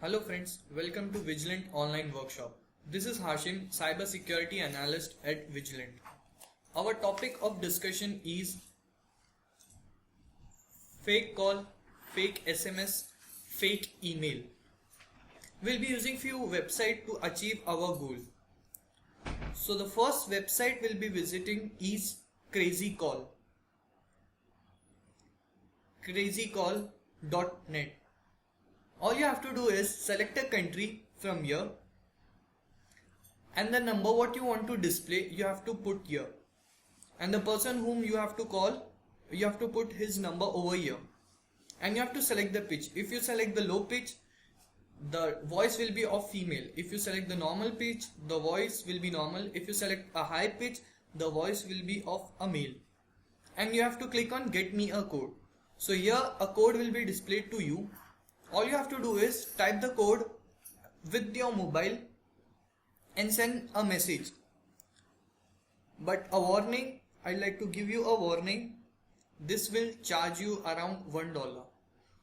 Hello friends, welcome to Vigilant Online Workshop. This is Hashim, Cybersecurity Analyst at Vigilant. Our topic of discussion is fake call, fake SMS, fake email. We'll be using few websites to achieve our goal. So the first website we'll be visiting is crazycall. crazycall.net. All you have to do is select a country from here and the number what you want to display you have to put here, and the person whom you have to call you have to put his number over here, and you have to select the pitch. If you select the low pitch, the voice will be of female. If you select the normal pitch, the voice will be normal. If you select a high pitch, the voice will be of a male, and you have to click on get me a code. So here a code will be displayed to you. All you have to do is type the code with your mobile and send a message. But a warning, I'd like to give you a warning. This will charge you around $1.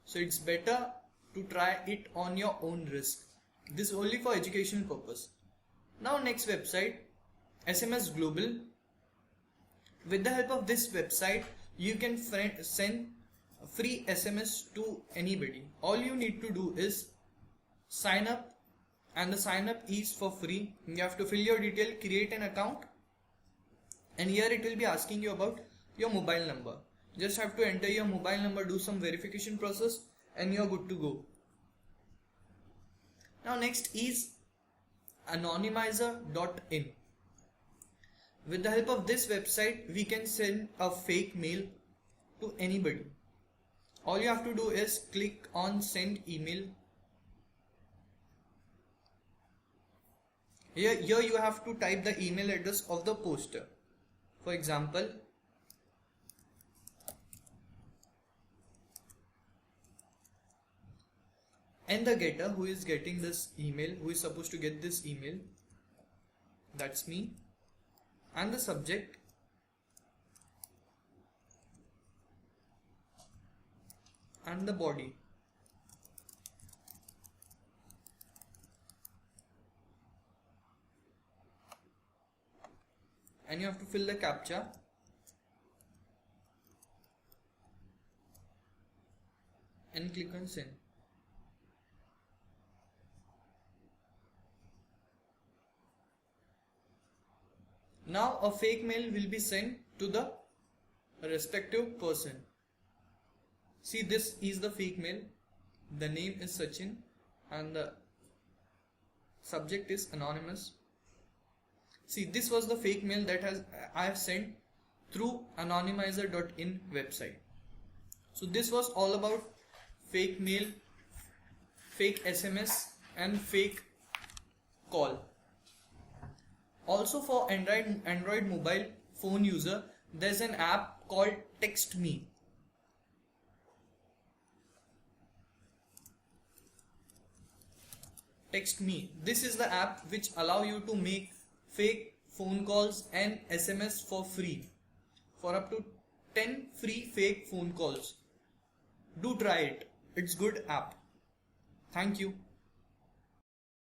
So it's better to try it on your own risk. This is only for educational purpose. Now next website, SMS Global. With the help of this website, you can send free SMS to anybody. All you need to do is sign up, and the sign up is for free. You have to fill your detail, create an account, and here it will be asking you about your mobile number. Just have to enter your mobile number, do some verification process, and you're good to go. Now next is anonymizer.in. With the help of this website, we can send a fake mail to anybody. All you have to do is click on send email. Here you have to type the email address of the poster. For example, and the getter who is getting this email, who is supposed to get this email, that's me, and the subject, and the body. And you have to fill the captcha and click on send. Now a fake mail will be sent to the respective person. See, this is the fake mail. The name is Sachin and the subject is anonymous. See, this was the fake mail that I have sent through anonymizer.in website. So this was all about fake mail, fake SMS and fake call. Also for Android mobile phone user, there's an app called Text Me. Text Me. This is the app which allow you to make fake phone calls and SMS for free, for up to 10 free fake phone calls. Do try it. It's good app. Thank you.